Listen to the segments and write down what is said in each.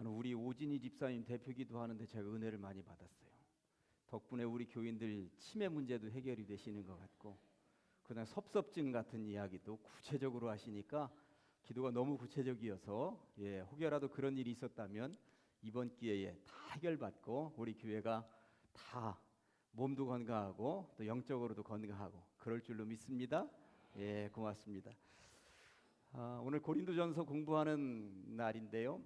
우리 오진희 집사님 대표기도 하는데 제가 은혜를 많이 받았어요. 덕분에 우리 교인들 치매 문제도 해결이 되시는 것 같고, 그다음 섭섭증 같은 이야기도 구체적으로 하시니까 기도가 너무 구체적이어서 혹여라도 그런 일이 있었다면 이번 기회에 다 해결받고 우리 교회가 다 몸도 건강하고 또 영적으로도 건강하고 그럴 줄로 믿습니다. 고맙습니다. 오늘 고린도전서 공부하는 날인데요.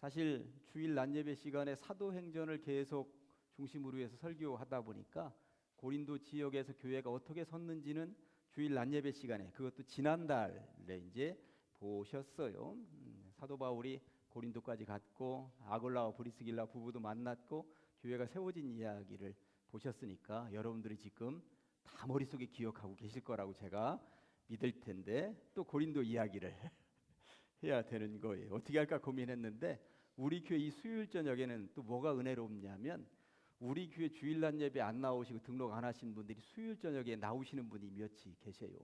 사실 주일 낮예배 시간에 사도행전을 계속 중심으로 해서 설교하다 보니까 고린도 지역에서 교회가 어떻게 섰는지는 주일 낮예배 시간에, 그것도 지난달에 이제 보셨어요. 사도 바울이 고린도까지 갔고 아골라와 브리스길라 부부도 만났고 교회가 세워진 이야기를 보셨으니까 여러분들이 지금 다 머릿속에 기억하고 계실 거라고 제가 믿을 텐데, 또 고린도 이야기를 해야 되는 거예요. 어떻게 할까 고민했는데 우리 교회 이 수요일 저녁에는 또 뭐가 은혜롭냐면, 우리 교회 주일 낮 예배 안 나오시고 등록 안 하신 분들이 수요일 저녁에 나오시는 분이 몇이 계세요.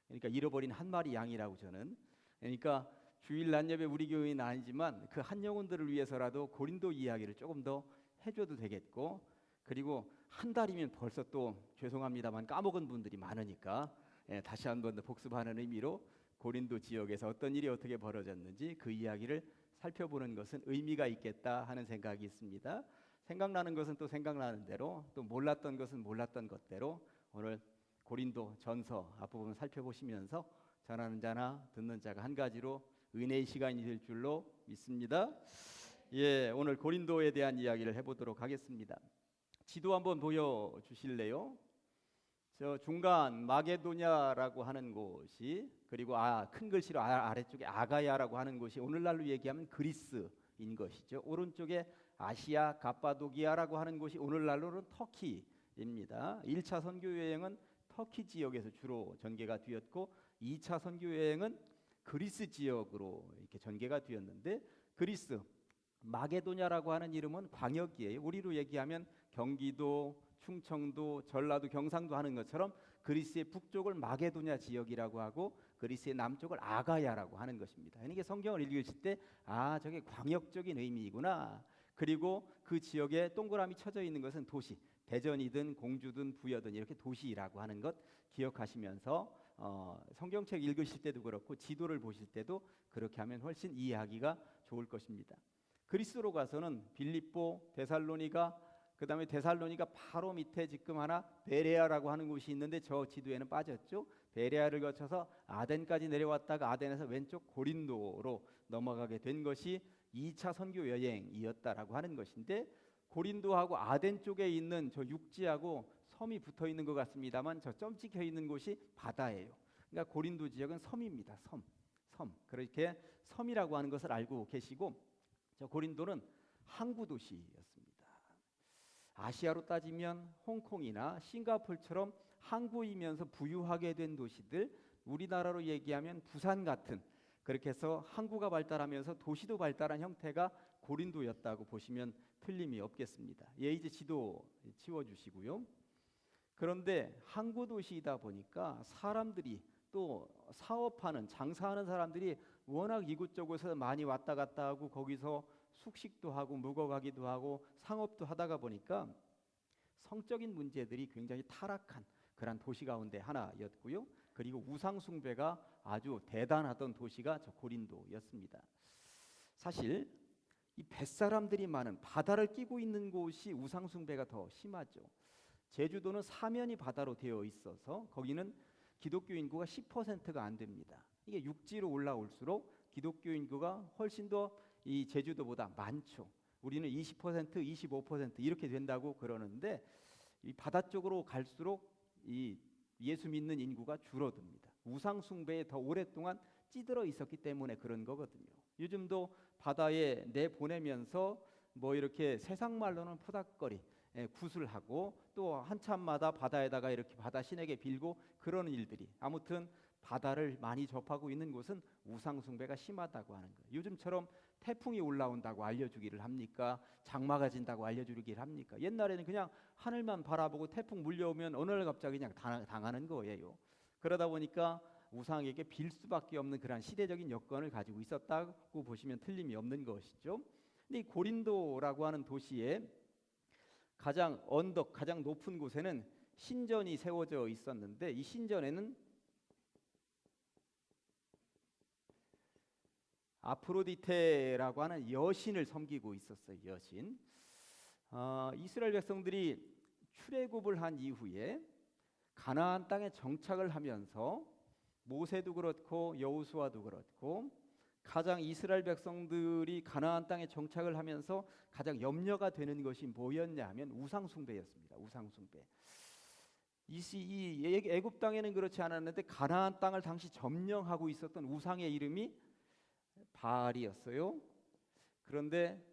그러니까 잃어버린 한 마리 양이라고 저는. 그러니까 주일 낮 예배 우리 교회는 아니지만 그 한 영혼들을 위해서라도 고린도 이야기를 조금 더 해줘도 되겠고, 그리고 한 달이면 벌써 또 죄송합니다만 까먹은 분들이 많으니까 다시 한 번 더 복습하는 의미로 고린도 지역에서 어떤 일이 어떻게 벌어졌는지 그 이야기를 살펴보는 것은 의미가 있겠다 하는 생각이 있습니다. 생각나는 것은 또 생각나는 대로, 또 몰랐던 것은 몰랐던 것대로 오늘 고린도 전서 앞부분 살펴보시면서 전하는 자나 듣는 자가 한 가지로 은혜의 시간이 될 줄로 믿습니다. 오늘 고린도에 대한 이야기를 해보도록 하겠습니다. 지도 한번 보여주실래요? 저 중간 마게도냐라고 하는 곳이, 그리고 큰 글씨로 아래쪽에 아가야라고 하는 곳이 오늘날로 얘기하면 그리스인 것이죠. 오른쪽에 아시아 갑바도기아라고 하는 곳이 오늘날로는 터키입니다. 1차 선교 여행은 터키 지역에서 주로 전개가 되었고 2차 선교 여행은 그리스 지역으로 이렇게 전개가 되었는데, 그리스 마게도냐라고 하는 이름은 광역이에요. 우리로 얘기하면 경기도, 충청도, 전라도, 경상도 하는 것처럼 그리스의 북쪽을 마게도냐 지역이라고 하고 그리스의 남쪽을 아가야라고 하는 것입니다. 그러니까 성경을 읽으실 때 저게 광역적인 의미이구나. 그리고 그 지역에 동그라미 쳐져 있는 것은 도시, 대전이든 공주든 부여든 이렇게 도시라고 하는 것 기억하시면서 성경책 읽으실 때도 그렇고 지도를 보실 때도 그렇게 하면 훨씬 이해하기가 좋을 것입니다. 그리스로 가서는 빌립보, 데살로니가, 그 다음에 데살로니가 바로 밑에 지금 하나 베레아라고 하는 곳이 있는데 저 지도에는 빠졌죠. 베레아를 거쳐서 아덴까지 내려왔다가 아덴에서 왼쪽 고린도로 넘어가게 된 것이 2차 선교 여행이었다라고 하는 것인데, 고린도하고 아덴 쪽에 있는 저 육지하고 섬이 붙어 있는 것 같습니다만 저 점 찍혀 있는 곳이 바다예요. 그러니까 고린도 지역은 섬입니다. 섬. 그렇게 섬이라고 하는 것을 알고 계시고, 저 고린도는 항구 도시였습니다. 아시아로 따지면 홍콩이나 싱가포르처럼 항구이면서 부유하게 된 도시들, 우리나라로 얘기하면 부산 같은, 그렇게 해서 항구가 발달하면서 도시도 발달한 형태가 고린도였다고 보시면 틀림이 없겠습니다. 이제 지도 치워주시고요. 그런데 항구 도시이다 보니까 사람들이, 또 사업하는, 장사하는 사람들이 워낙 이곳저곳에서 많이 왔다 갔다 하고 거기서 숙식도 하고 묵어가기도 하고 상업도 하다가 보니까 성적인 문제들이 굉장히 타락한 그런 도시 가운데 하나였고요. 그리고 우상 숭배가 아주 대단하던 도시가 저 고린도였습니다. 사실 이 뱃사람들이 많은 바다를 끼고 있는 곳이 우상 숭배가 더 심하죠. 제주도는 사면이 바다로 되어 있어서 거기는 기독교 인구가 10%가 안 됩니다. 이게 육지로 올라올수록 기독교 인구가 훨씬 더 이 제주도보다 많죠. 우리는 20%, 25% 이렇게 된다고 그러는데, 이 바다 쪽으로 갈수록 이 예수 믿는 인구가 줄어듭니다. 우상 숭배에 더 오랫동안 찌들어 있었기 때문에 그런 거거든요. 요즘도 바다에 내보내면서 뭐 이렇게 세상 말로는 푸닥거리 구슬하고 또 한참마다 바다에다가 이렇게 바다 신에게 빌고 그러는 일들이, 아무튼 바다를 많이 접하고 있는 곳은 우상 숭배가 심하다고 하는 거예요. 요즘처럼 태풍이 올라온다고 알려주기를 합니까? 장마가 진다고 알려주기를 합니까? 옛날에는 그냥 하늘만 바라보고 태풍 물려오면 어느 날 갑자기 그냥 당하는 거예요. 그러다 보니까 우상에게 빌 수밖에 없는 그러한 시대적인 여건을 가지고 있었다고 보시면 틀림이 없는 것이죠. 근데 이 고린도라고 하는 도시에 가장 언덕, 가장 높은 곳에는 신전이 세워져 있었는데 이 신전에는 아프로디테라고 하는 여신을 섬기고 있었어요. 여신. 이스라엘 백성들이 출애굽을 한 이후에 가나안 땅에 정착을 하면서 모세도 그렇고 여호수아도 그렇고 가장 이스라엘 백성들이 가나안 땅에 정착을 하면서 가장 염려가 되는 것이 뭐였냐 하면 우상 숭배였습니다. 우상 숭배. 이 애굽 땅에는 그렇지 않았는데 가나안 땅을 당시 점령하고 있었던 우상의 이름이 바알이었어요. 그런데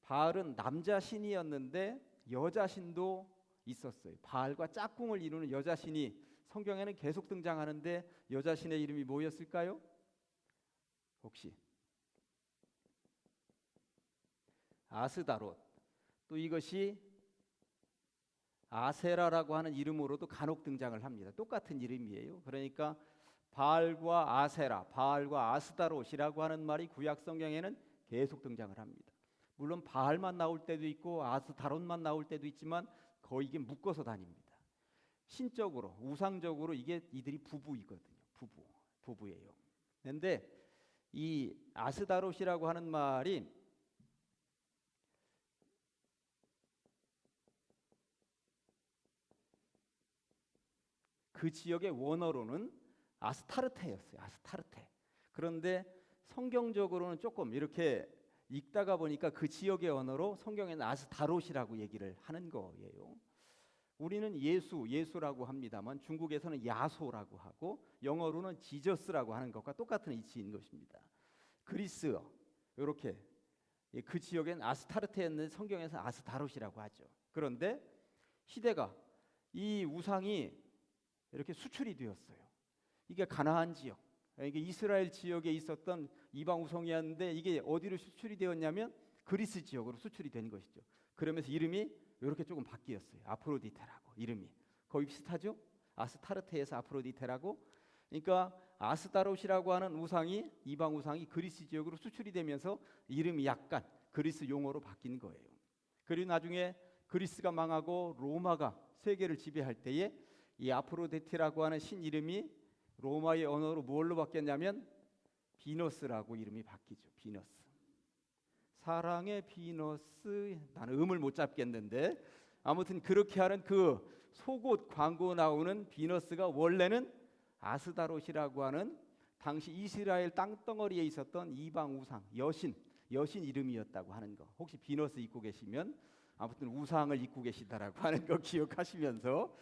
바알은 남자 신이었는데 여자 신도 있었어요. 바알과 짝꿍을 이루는 여자 신이 성경에는 계속 등장하는데 여자 신의 이름이 뭐였을까요? 혹시 아스다롯. 또 이것이 아세라라고 하는 이름으로도 간혹 등장을 합니다. 똑같은 이름이에요. 그러니까 바알과 아세라, 바알과 아스다롯이라고 하는 말이 구약 성경에는 계속 등장을 합니다. 물론 바알만 나올 때도 있고 아스다롯만 나올 때도 있지만 거의 이게 묶어서 다닙니다. 신적으로, 우상적으로 이들이 부부이거든요. 부부예요. 그런데 이 아스다롯이라고 하는 말이 그 지역의 원어로는 아스타르테였어요. 아스타르테. 그런데 성경적으로는 조금 이렇게 읽다가 보니까 그 지역의 언어로 성경에는 아스다롯이라고 얘기를 하는 거예요. 우리는 예수라고 합니다만 중국에서는 야소라고 하고 영어로는 지저스라고 하는 것과 똑같은 이치인 것입니다. 그리스 이렇게 그 지역엔 아스타르테였는데 성경에서 아스다롯이라고 하죠. 그런데 시대가 이 우상이 이렇게 수출이 되었어요. 이게 가나안 지역, 이게 이스라엘 지역에 있었던 이방 우상이었는데 이게 어디로 수출이 되었냐면 그리스 지역으로 수출이 된 것이죠. 그러면서 이름이 이렇게 조금 바뀌었어요. 아프로디테라고 이름이 거의 비슷하죠. 아스타르테에서 아프로디테라고. 그러니까 아스다롯이라고 하는 우상이 이방 우상이 그리스 지역으로 수출이 되면서 이름이 약간 그리스 용어로 바뀐 거예요. 그리고 나중에 그리스가 망하고 로마가 세계를 지배할 때에 이 아프로디테라고 하는 신 이름이 로마의 언어로 뭘로 바뀌었냐면 비너스라고 이름이 바뀌죠. 비너스. 사랑의 비너스. 나는 음을 못 잡겠는데 아무튼 그렇게 하는 그 속옷 광고 나오는 비너스가 원래는 아스다롯이라고 하는 당시 이스라엘 땅덩어리에 있었던 이방 우상 여신 이름이었다고 하는 거. 혹시 비너스 입고 계시면 아무튼 우상을 입고 계시다라고 하는 거 기억하시면서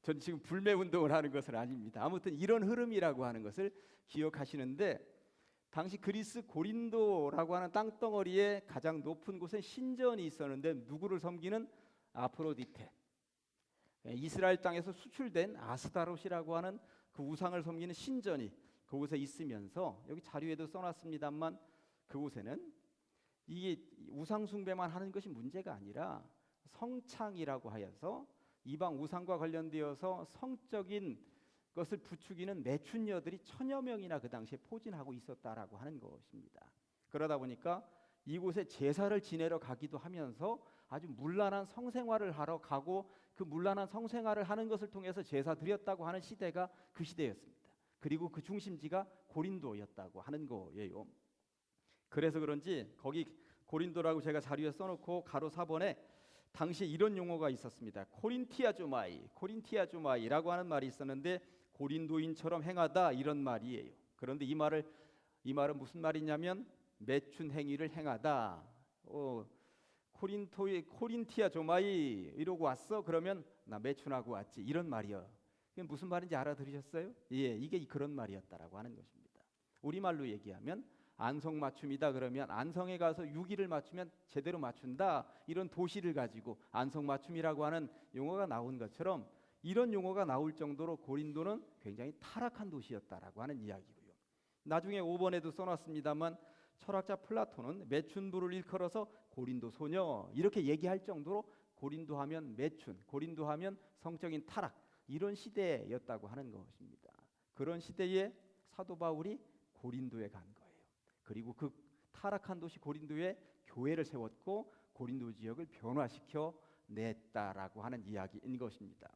전 지금 불매 운동을 하는 것은 아닙니다. 아무튼 이런 흐름이라고 하는 것을 기억하시는데 당시 그리스 고린도라고 하는 땅덩어리의 가장 높은 곳에 신전이 있었는데 누구를 섬기는 아프로디테. 이스라엘 땅에서 수출된 아스다롯이라고 하는 그 우상을 섬기는 신전이 그곳에 있으면서 여기 자료에도 써놨습니다만 그곳에는 이게 우상 숭배만 하는 것이 문제가 아니라 성창이라고 하여서 이방 우상과 관련되어서 성적인 것을 부추기는 매춘녀들이 1000여 명이나 그 당시에 포진하고 있었다라고 하는 것입니다. 그러다 보니까 이곳에 제사를 지내러 가기도 하면서 아주 문란한 성생활을 하러 가고 그 문란한 성생활을 하는 것을 통해서 제사 드렸다고 하는 시대가 그 시대였습니다. 그리고 그 중심지가 고린도였다고 하는 거예요. 그래서 그런지 거기 고린도라고 제가 자료에 써놓고 가로 4번에 당시에 이런 용어가 있었습니다. 코린티아주마이라고 하는 말이 있었는데 고린도인처럼 행하다 이런 말이에요. 그런데 이 말은 무슨 말이냐면 매춘 행위를 행하다. 코린티아주마이 이러고 왔어? 그러면 나 매춘하고 왔지 이런 말이요. 이게 무슨 말인지 알아들으셨어요? 이게 그런 말이었다라고 하는 것입니다. 우리말로 얘기하면 안성맞춤이다 그러면 안성에 가서 6일을 맞추면 제대로 맞춘다 이런 도시를 가지고 안성맞춤이라고 하는 용어가 나온 것처럼 이런 용어가 나올 정도로 고린도는 굉장히 타락한 도시였다라고 하는 이야기고요. 나중에 5번에도 써놨습니다만 철학자 플라톤은 매춘부를 일컬어서 고린도 소녀 이렇게 얘기할 정도로 고린도 하면 매춘, 고린도 하면 성적인 타락 이런 시대였다고 하는 것입니다. 그런 시대에 사도 바울이 고린도에 간 거예요. 그리고 그 타락한 도시 고린도에 교회를 세웠고 고린도 지역을 변화시켜 냈다라고 하는 이야기인 것입니다.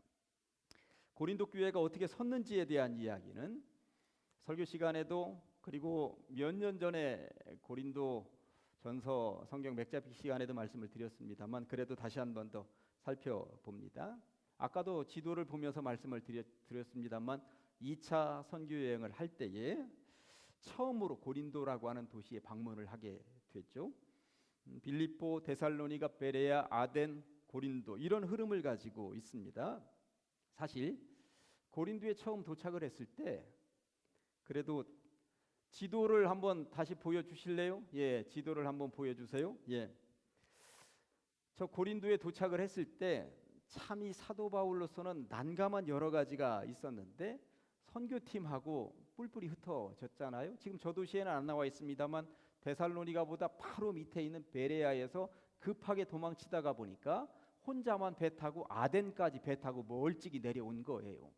고린도 교회가 어떻게 섰는지에 대한 이야기는 설교 시간에도 그리고 몇 년 전에 고린도 전서 성경 맥잡기 시간에도 말씀을 드렸습니다만 그래도 다시 한 번 더 살펴봅니다. 아까도 지도를 보면서 말씀을 드렸습니다만 2차 선교 여행을 할 때에 처음으로 고린도라고 하는 도시에 방문을 하게 됐죠. 빌립보, 데살로니가, 베레아, 아덴, 고린도 이런 흐름을 가지고 있습니다. 사실 고린도에 처음 도착을 했을 때 그래도 지도를 한번 다시 보여주실래요? 예, 지도를 한번 보여주세요. 예, 저 고린도에 도착을 했을 때 참 이 사도 바울로서는 난감한 여러 가지가 있었는데 선교팀하고 뿔뿔이 흩어졌잖아요. 지금 저 도시에는 안 나와 있습니다만 데살로니가보다 바로 밑에 있는 베레아에서 급하게 도망치다가 보니까 혼자만 배 타고 아덴까지 배 타고 멀찍이 내려온 거예요.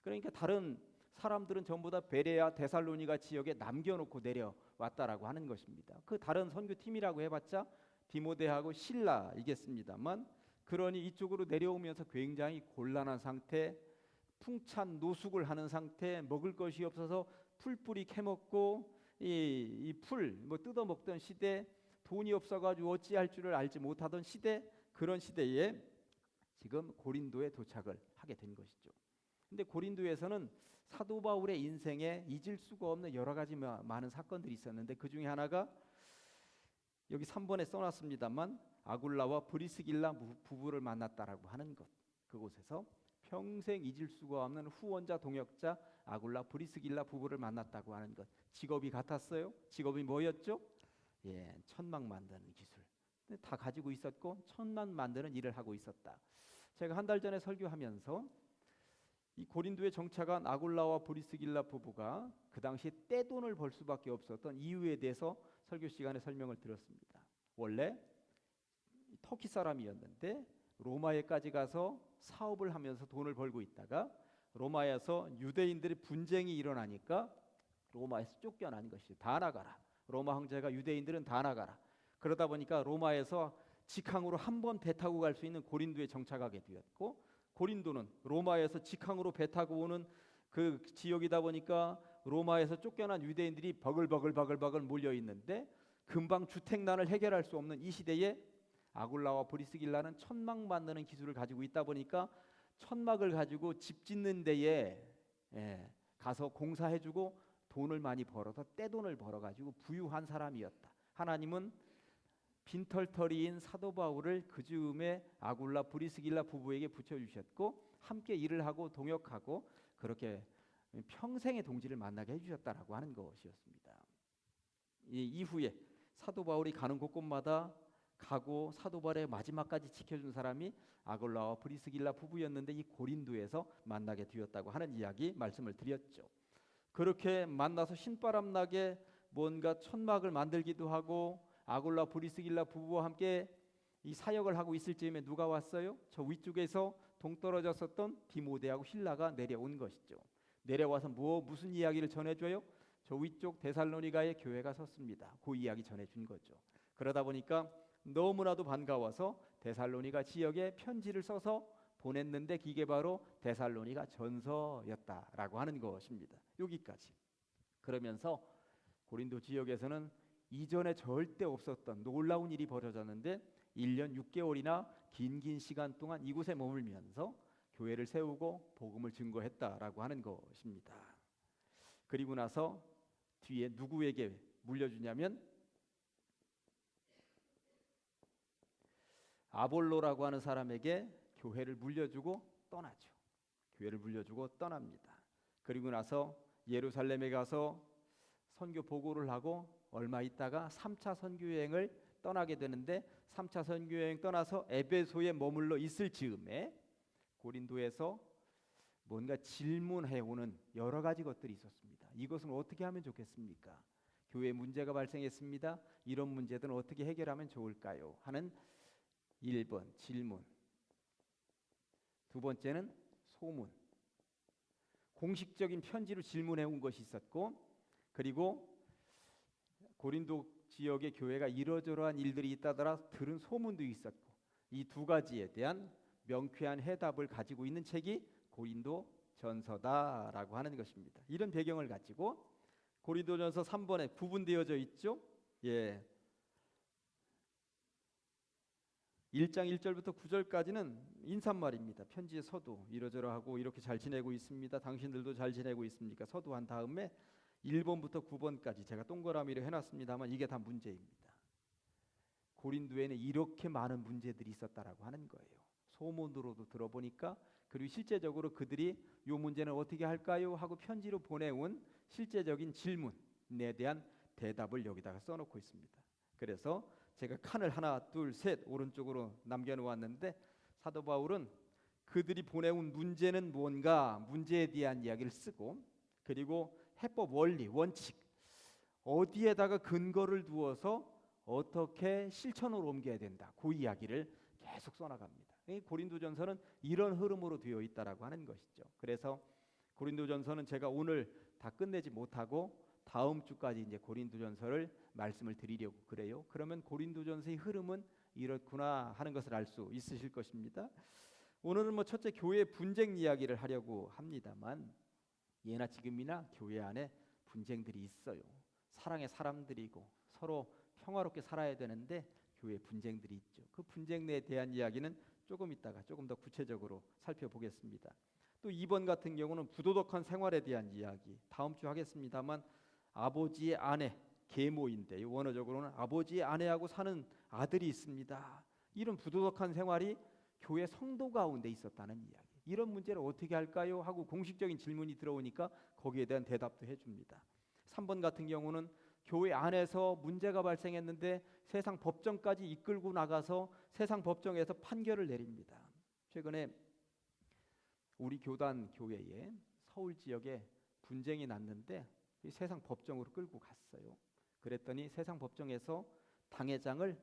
그러니까 다른 사람들은 전부 다 베레아, 데살로니가 지역에 남겨놓고 내려왔다라고 하는 것입니다. 그 다른 선교팀이라고 해봤자 디모데하고 실라이겠습니다만 그러니 이쪽으로 내려오면서 굉장히 곤란한 상태, 풍찬 노숙을 하는 상태, 먹을 것이 없어서 풀뿌리 캐먹고 이 풀 뭐 뜯어먹던 시대, 돈이 없어가지고 어찌할 줄을 알지 못하던 시대, 그런 시대에 지금 고린도에 도착을 하게 된 것이죠. 근데 고린도에서는 사도 바울의 인생에 잊을 수가 없는 여러 가지 많은 사건들이 있었는데 그 중에 하나가 여기 3번에 써놨습니다만 아굴라와 브리스길라 부부를 만났다라고 하는 것. 그곳에서 평생 잊을 수가 없는 후원자 동역자 아굴라 브리스길라 부부를 만났다고 하는 것. 직업이 같았어요. 직업이 뭐였죠? 예, 천막 만드는 기술. 다 가지고 있었고 천막 만드는 일을 하고 있었다. 제가 한 달 전에 설교하면서 이 고린도에 정착한 아굴라와 브리스길라 부부가 그 당시 떼돈을 벌 수밖에 없었던 이유에 대해서 설교 시간에 설명을 드렸습니다. 원래 터키 사람이었는데 로마에까지 가서 사업을 하면서 돈을 벌고 있다가 로마에서 유대인들의 분쟁이 일어나니까 로마에서 쫓겨난 것이 다 나가라. 로마 황제가 유대인들은 다 나가라. 그러다 보니까 로마에서 직항으로 한 번 배 타고 갈 수 있는 고린도에 정착하게 되었고 고린도는 로마에서 직항으로 배 타고 오는 그 지역이다 보니까 로마에서 쫓겨난 유대인들이 버글버글 몰려 있는데 금방 주택난을 해결할 수 없는 이 시대에 아굴라와 브리스길라는 천막 만드는 기술을 가지고 있다 보니까 천막을 가지고 집 짓는 데에 가서 공사해주고 돈을 많이 벌어서 떼돈을 벌어가지고 부유한 사람이었다. 하나님은 빈털터리인 사도 바울을 그 즈음에 아굴라 브리스길라 부부에게 붙여주셨고 함께 일을 하고 동역하고 그렇게 평생의 동지를 만나게 해주셨다라고 하는 것이었습니다. 이후에 사도 바울이 가는 곳곳마다 가고 사도 바울의 마지막까지 지켜준 사람이 아굴라와 브리스길라 부부였는데 이 고린도에서 만나게 되었다고 하는 이야기 말씀을 드렸죠. 그렇게 만나서 신바람 나게 뭔가 천막을 만들기도 하고 아굴라 브리스길라 부부와 함께 이 사역을 하고 있을 즈음에 누가 왔어요? 저 위쪽에서 동떨어졌었던 디모데하고 실라가 내려온 것이죠. 내려와서 무슨 이야기를 전해줘요? 저 위쪽 데살로니가의 교회가 섰습니다. 그 이야기 전해준 거죠. 그러다 보니까 너무나도 반가워서 데살로니가 지역에 편지를 써서 보냈는데 그게 바로 데살로니가 전서였다라고 하는 것입니다. 여기까지. 그러면서 고린도 지역에서는 이전에 절대 없었던 놀라운 일이 벌어졌는데 1년 6개월이나 긴 시간 동안 이곳에 머물면서 교회를 세우고 복음을 증거했다라고 하는 것입니다. 그리고 나서 뒤에 누구에게 물려주냐면 아볼로라고 하는 사람에게 교회를 물려주고 떠나죠. 교회를 물려주고 떠납니다. 그리고 나서 예루살렘에 가서 선교 보고를 하고 얼마 있다가 3차 선교 여행을 떠나게 되는데 3차 선교 여행 떠나서 에베소에 머물러 있을 즈음에 고린도에서 뭔가 질문해오는 여러 가지 것들이 있었습니다. 이것은 어떻게 하면 좋겠습니까? 교회에 문제가 발생했습니다. 이런 문제들은 어떻게 해결하면 좋을까요? 하는 1번 질문, 두 번째는 소문. 공식적인 편지로 질문해 온 것이 있었고, 그리고 고린도 지역의 교회가 이러저러한 일들이 있다더라 들은 소문도 있었고, 이 두 가지에 대한 명쾌한 해답을 가지고 있는 책이 고린도 전서다라고 하는 것입니다. 이런 배경을 가지고 고린도전서 3번에 구분되어져 있죠. 예. 1장 1절부터 9절까지는 인사말입니다. 편지의 서두, 이러저러하고 이렇게 잘 지내고 있습니다. 당신들도 잘 지내고 있습니까? 서두한 다음에 1번부터 9번까지 제가 동그라미로 해놨습니다만 이게 다 문제입니다. 고린도에는 이렇게 많은 문제들이 있었다라고 하는 거예요. 소문으로도 들어보니까, 그리고 실제적으로 그들이 이 문제는 어떻게 할까요? 하고 편지로 보내온 실제적인 질문에 대한 대답을 여기다가 써놓고 있습니다. 그래서 제가 칸을 하나, 둘, 셋 오른쪽으로 남겨놓았는데, 사도 바울은 그들이 보내온 문제는 뭔가, 문제에 대한 이야기를 쓰고, 그리고 해법, 원리, 원칙, 어디에다가 근거를 두어서 어떻게 실천으로 옮겨야 된다, 그 이야기를 계속 써나갑니다. 고린도전서는 이런 흐름으로 되어 있다라고 하는 것이죠. 그래서 고린도전서는 제가 오늘 다 끝내지 못하고 다음 주까지 이제 고린도전서를 말씀을 드리려고 그래요. 그러면 고린도전서의 흐름은 이렇구나 하는 것을 알 수 있으실 것입니다. 오늘은 뭐 첫째 교회 분쟁 이야기를 하려고 합니다만, 예나 지금이나 교회 안에 분쟁들이 있어요. 사랑의 사람들이고 서로 평화롭게 살아야 되는데 교회 분쟁들이 있죠. 그 분쟁에 대한 이야기는 조금 있다가 조금 더 구체적으로 살펴보겠습니다. 또 2번 같은 경우는 부도덕한 생활에 대한 이야기, 다음 주 하겠습니다만, 아버지의 아내, 계모인데 원어적으로는 아버지의 아내하고 사는 아들이 있습니다. 이런 부도덕한 생활이 교회 성도 가운데 있었다는 이야기. 이런 문제를 어떻게 할까요? 하고 공식적인 질문이 들어오니까 거기에 대한 대답도 해줍니다. 3번 같은 경우는 교회 안에서 문제가 발생했는데 세상 법정까지 이끌고 나가서 세상 법정에서 판결을 내립니다. 최근에 우리 교단 교회에 서울 지역에 분쟁이 났는데 세상 법정으로 끌고 갔어요. 그랬더니 세상 법정에서 당회장을,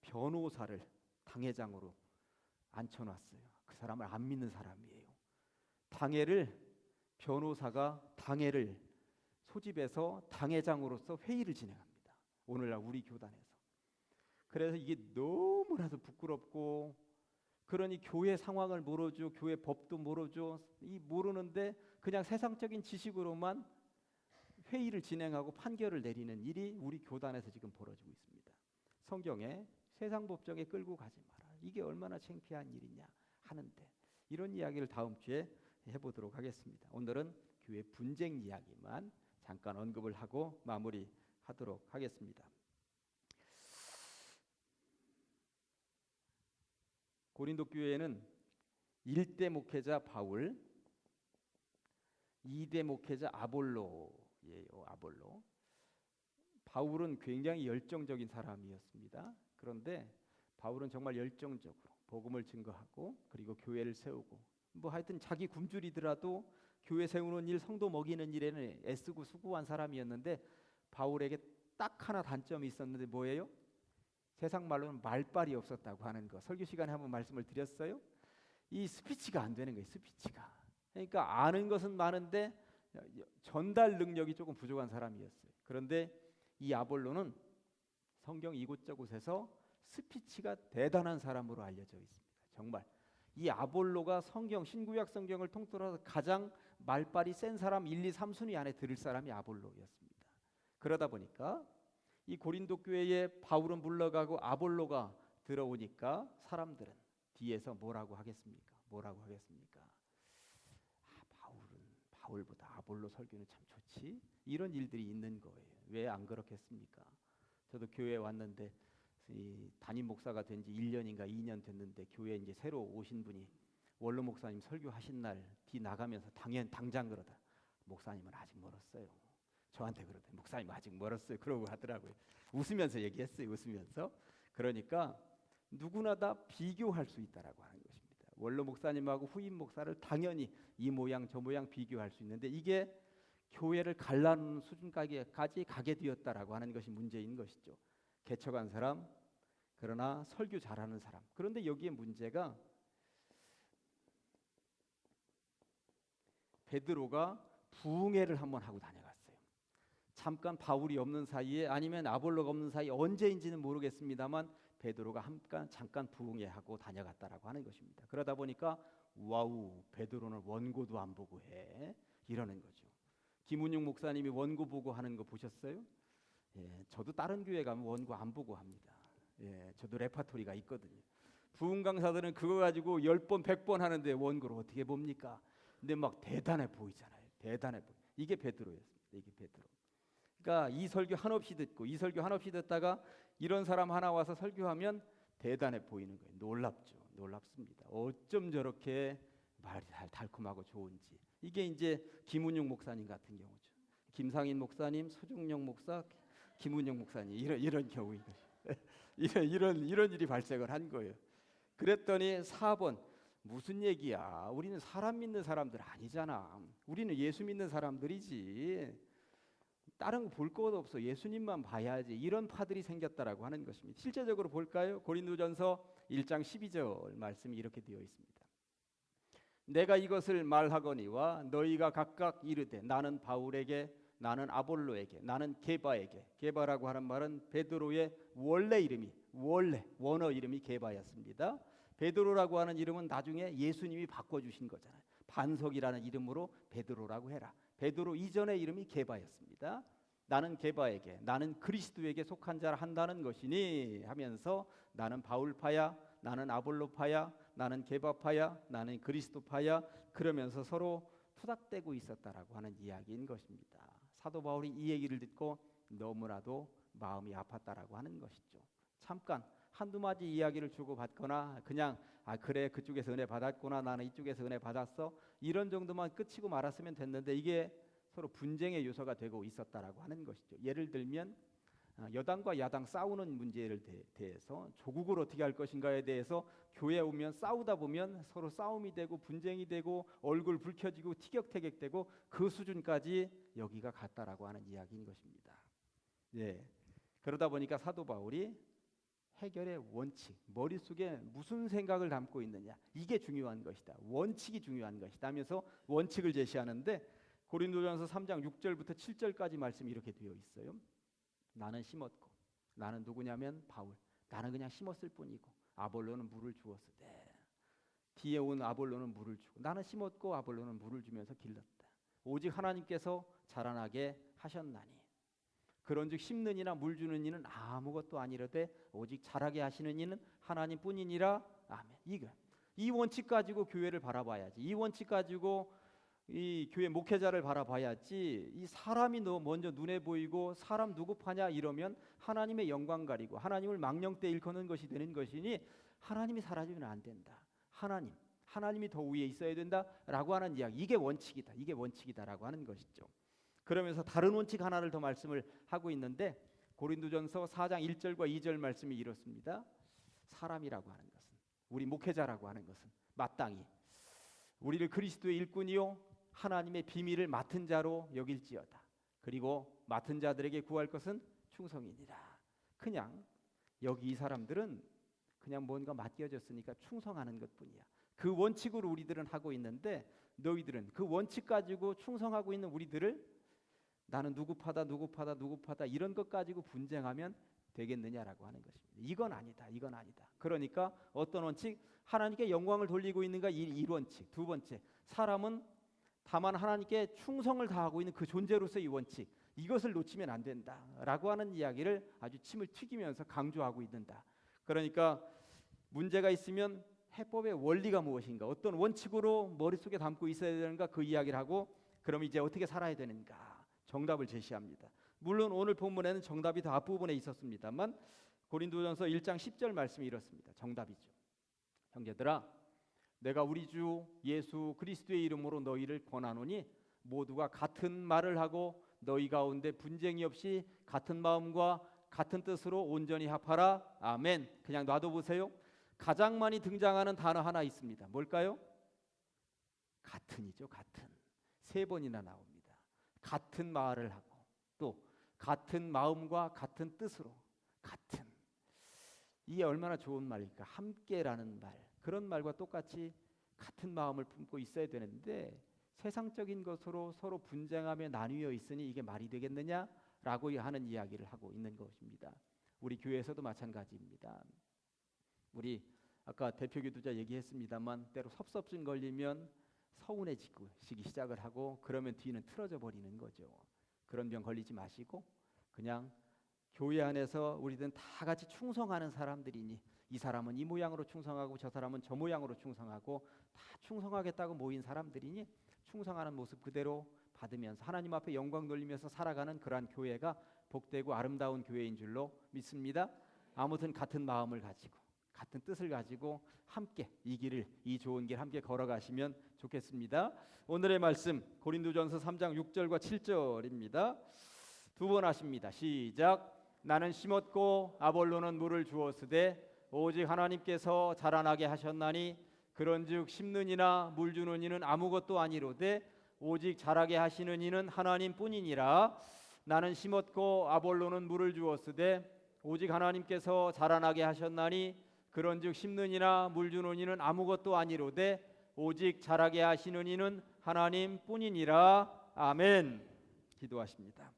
변호사를 당회장으로 앉혀놨어요. 그 사람을 안 믿는 사람이에요. 당회를, 변호사가 당회를 소집해서 당회장으로서 회의를 진행합니다. 오늘날 우리 교단에서. 그래서 이게 너무나도 부끄럽고, 그러니 교회 상황을 모르죠. 교회 법도 모르죠. 이 모르는데 그냥 세상적인 지식으로만 회의를 진행하고 판결을 내리는 일이 우리 교단에서 지금 벌어지고 있습니다. 성경에 세상 법정에 끌고 가지 마라, 이게 얼마나 창피한 일이냐 하는데, 이런 이야기를 다음 주에 해보도록 하겠습니다. 오늘은 교회 분쟁 이야기만 잠깐 언급을 하고 마무리하도록 하겠습니다. 고린도 교회에는 1대 목회자 바울, 2대 목회자 아볼로예요. 아볼로. 바울은 굉장히 열정적인 사람이었습니다. 그런데 바울은 정말 열정적으로 복음을 증거하고 그리고 교회를 세우고, 뭐 하여튼 자기 굶주리더라도 교회 세우는 일, 성도 먹이는 일에는 애쓰고 수고한 사람이었는데, 바울에게 딱 하나 단점이 있었는데 뭐예요? 세상 말로는 말빨이 없었다고 하는 거. 설교 시간에 한번 말씀을 드렸어요. 이 스피치가 안 되는 거예요. 스피치가. 그러니까 아는 것은 많은데 전달 능력이 조금 부족한 사람이었어요. 그런데 이 아볼로는 성경 이곳저곳에서 스피치가 대단한 사람으로 알려져 있습니다. 정말 이 아볼로가 성경, 신구약 성경을 통틀어서 가장 말빨이 센 사람 1, 2, 3순위 안에 들을 사람이 아볼로였습니다. 그러다 보니까 이 고린도 교회에 바울은 물러가고 아볼로가 들어오니까 사람들은 뒤에서 뭐라고 하겠습니까? 바울보다 아볼로 설교는 참 좋지? 이런 일들이 있는 거예요. 왜 안 그렇겠습니까? 저도 교회에 왔는데 담임 목사가 된 지 1년인가 2년 됐는데, 교회에 이제 새로 오신 분이 원로 목사님 설교하신 날 뒤 나가면서 당장 그러다, 목사님은 아직 멀었어요. 저한테 그러더니 목사님 아직 멀었어요. 그러고 하더라고요. 웃으면서 얘기했어요. 웃으면서. 그러니까 누구나 다 비교할 수 있다라고 하는 것입니다. 원로 목사님하고 후임 목사를 당연히 이 모양 저 모양 비교할 수 있는데, 이게 교회를 갈라놓는 수준까지 가게 되었다라고 하는 것이 문제인 것이죠. 개척한 사람, 그러나 설교 잘하는 사람. 그런데 여기에 문제가 베드로가 부흥회를 한번 하고 다녀갔어요. 잠깐 바울이 없는 사이에 아니면 아볼로가 없는 사이에 언제인지는 모르겠습니다만 베드로가 잠깐 부흥회하고 다녀갔다라고 하는 것입니다. 그러다 보니까 와우, 베드로는 원고도 안 보고 해, 이러는 거죠. 김은육 목사님이 원고 보고 하는 거 보셨어요? 예, 저도 다른 교회 가면 원고 안 보고 합니다. 예, 저도 레파토리가 있거든요. 부흥 강사들은 그거 가지고 10번 100번 하는데 원고를 어떻게 봅니까? 근데 막 대단해 보이잖아요. 대단해 보이. 이게 베드로였습니다. 이게 베드로. 그러니까 이 설교 한없이 듣고 이 설교 한없이 듣다가 이런 사람 하나 와서 설교하면 대단해 보이는 거예요. 놀랍죠. 놀랍습니다. 어쩜 저렇게 말이 달콤하고 좋은지. 이게 이제 김은육 목사님 같은 경우죠. 김상인 목사님, 서중영 목사, 김은육 목사님 이런 경우인 거죠. 이런 일이 발생을 한 거예요. 그랬더니 4번 무슨 얘기야? 우리는 사람 믿는 사람들 아니잖아. 우리는 예수 믿는 사람들이지. 다른 거 볼 것도 없어. 예수님만 봐야지. 이런 파들이 생겼다라고 하는 것입니다. 실제적으로 볼까요? 고린도전서 1장 12절 말씀이 이렇게 되어 있습니다. 내가 이것을 말하거니와 너희가 각각 이르되 나는 바울에게, 나는 아볼로에게, 나는 게바에게. 게바라고 하는 말은 베드로의 원래 이름이, 원어 이름이 게바였습니다. 베드로라고 하는 이름은 나중에 예수님이 바꿔주신 거잖아요. 반석이라는 이름으로 베드로라고 해라. 베드로 이전의 이름이 게바였습니다. 나는 게바에게, 나는 그리스도에게 속한 자라 한다는 것이니 하면서 나는 바울파야, 나는 아볼로파야, 나는 게바파야, 나는 그리스도파야, 그러면서 서로 투닥대고 있었다라고 하는 이야기인 것입니다. 사도 바울이 이 얘기를 듣고 너무나도 마음이 아팠다라고 하는 것이죠. 잠깐 한두 마디 이야기를 주고받거나 그냥 그래 그쪽에서 은혜 받았구나, 나는 이쪽에서 은혜 받았어, 이런 정도만 끝이고 말았으면 됐는데 이게 서로 분쟁의 요소가 되고 있었다라고 하는 것이죠. 예를 들면 여당과 야당 싸우는 문제를 대해서 조국을 어떻게 할 것인가에 대해서 교회에 오면 싸우다 보면 서로 싸움이 되고 분쟁이 되고 얼굴 붉혀지고 티격태격되고 그 수준까지 여기가 갔다라고 하는 이야기인 것입니다. 예. 그러다 보니까 사도 바울이 해결의 원칙, 머릿속에 무슨 생각을 담고 있느냐, 이게 중요한 것이다. 원칙이 중요한 것이다 하면서 원칙을 제시하는데 고린도전서 3장 6절부터 7절까지 말씀이 이렇게 되어 있어요. 나는 심었고, 나는 누구냐면 바울, 나는 그냥 심었을 뿐이고 아볼로는 물을 주었으되, 뒤에 온 아볼로는 물을 주고, 나는 심었고 아볼로는 물을 주면서 길렀다. 오직 하나님께서 자라나게 하셨나니 그런즉 심는 이나 물 주는 이는 아무것도 아니라되 오직 자라게 하시는 이는 하나님뿐이니라. 아멘. 이 원칙 가지고 교회를 바라봐야지. 이 원칙 가지고 이 교회 목회자를 바라봐야지. 이 사람이 먼저 눈에 보이고 사람 누구 파냐 이러면 하나님의 영광 가리고 하나님을 망령때 일컫는 것이 되는 것이니 하나님이 사라지면 안 된다. 하나님이 더 위에 있어야 된다라고 하는 이야기. 이게 원칙이다. 이게 원칙이다라고 하는 것이죠. 그러면서 다른 원칙 하나를 더 말씀을 하고 있는데 고린도전서 4장 1절과 2절 말씀이 이렇습니다. 사람이라고 하는 것은, 우리 목회자라고 하는 것은 마땅히 우리를 그리스도의 일꾼이요 하나님의 비밀을 맡은 자로 여길지어다. 그리고 맡은 자들에게 구할 것은 충성이니라. 그냥 여기 이 사람들은 그냥 뭔가 맡겨졌으니까 충성하는 것뿐이야. 그 원칙으로 우리들은 하고 있는데 너희들은 그 원칙 가지고 충성하고 있는 우리들을 나는 누구 파다 이런 것 가지고 분쟁하면 되겠느냐라고 하는 것입니다. 이건 아니다. 그러니까 어떤 원칙? 하나님께 영광을 돌리고 있는가? 이 원칙. 두 번째, 사람은 다만 하나님께 충성을 다하고 있는 그 존재로서의 이 원칙, 이것을 놓치면 안 된다라고 하는 이야기를 아주 침을 튀기면서 강조하고 있는다. 그러니까 문제가 있으면 해법의 원리가 무엇인가, 어떤 원칙으로 머릿속에 담고 있어야 되는가, 그 이야기를 하고 그럼 이제 어떻게 살아야 되는가 정답을 제시합니다. 물론 오늘 본문에는 정답이 더 앞부분에 있었습니다만 고린도전서 1장 10절 말씀이 이렇습니다. 정답이죠. 형제들아, 내가 우리 주 예수 그리스도의 이름으로 너희를 권하노니 모두가 같은 말을 하고 너희 가운데 분쟁이 없이 같은 마음과 같은 뜻으로 온전히 합하라. 아멘. 그냥 놔둬보세요. 가장 많이 등장하는 단어 하나 있습니다. 뭘까요? 같은이죠. 같은. 3번이나 나옵니다. 같은 말을 하고 또 같은 마음과 같은 뜻으로, 같은. 이게 얼마나 좋은 말일까? 함께라는 말, 그런 말과 똑같이 같은 마음을 품고 있어야 되는데 세상적인 것으로 서로 분쟁하며 나뉘어 있으니 이게 말이 되겠느냐라고 하는 이야기를 하고 있는 것입니다. 우리 교회에서도 마찬가지입니다. 우리 아까 대표 기도자 얘기했습니다만 때로 섭섭증 걸리면 서운해지기 시작을 하고 그러면 뒤는 틀어져 버리는 거죠. 그런 병 걸리지 마시고 그냥 교회 안에서 우리들은 다 같이 충성하는 사람들이니 이 사람은 이 모양으로 충성하고 저 사람은 저 모양으로 충성하고 다 충성하겠다고 모인 사람들이니 충성하는 모습 그대로 받으면서 하나님 앞에 영광 돌리면서 살아가는 그러한 교회가 복되고 아름다운 교회인 줄로 믿습니다. 아무튼 같은 마음을 가지고 같은 뜻을 가지고 함께 이 길을, 이 좋은 길 함께 걸어가시면 좋겠습니다. 오늘의 말씀 고린도전서 3장 6절과 7절입니다. 두 번 하십니다. 시작. 나는 심었고 아볼로는 물을 주었으되 오직 하나님께서 자라나게 하셨나니 그런즉 심는 이나 물 주는 이는 아무것도 아니로되 오직 자라게 하시는 이는 하나님뿐이니라. 나는 심었고 아볼로는 물을 주었으되 오직 하나님께서 자라나게 하셨나니 그런즉 심는 이나 물 주는 이는 아무것도 아니로되 오직 자라게 하시는 이는 하나님뿐이니라. 아멘. 기도하십니다.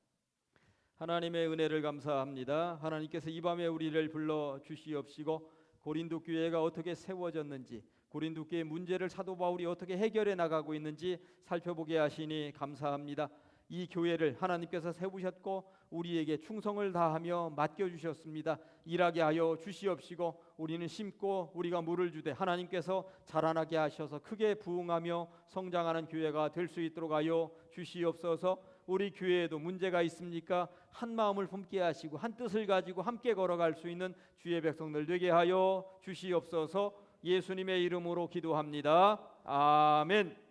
하나님의 은혜를 감사합니다. 하나님께서 이 밤에 우리를 불러 주시옵시고 고린도 교회가 어떻게 세워졌는지, 고린도 교회 문제를 사도 바울이 어떻게 해결해 나가고 있는지 살펴보게 하시니 감사합니다. 이 교회를 하나님께서 세우셨고 우리에게 충성을 다하며 맡겨주셨습니다. 일하게 하여 주시옵시고 우리는 심고 우리가 물을 주되 하나님께서 자라나게 하셔서 크게 부흥하며 성장하는 교회가 될 수 있도록 하여 주시옵소서. 우리 교회에도 문제가 있습니까? 한 마음을 품게 하시고 한 뜻을 가지고 함께 걸어갈 수 있는 주의 백성들 되게 하여 주시옵소서. 예수님의 이름으로 기도합니다. 아멘.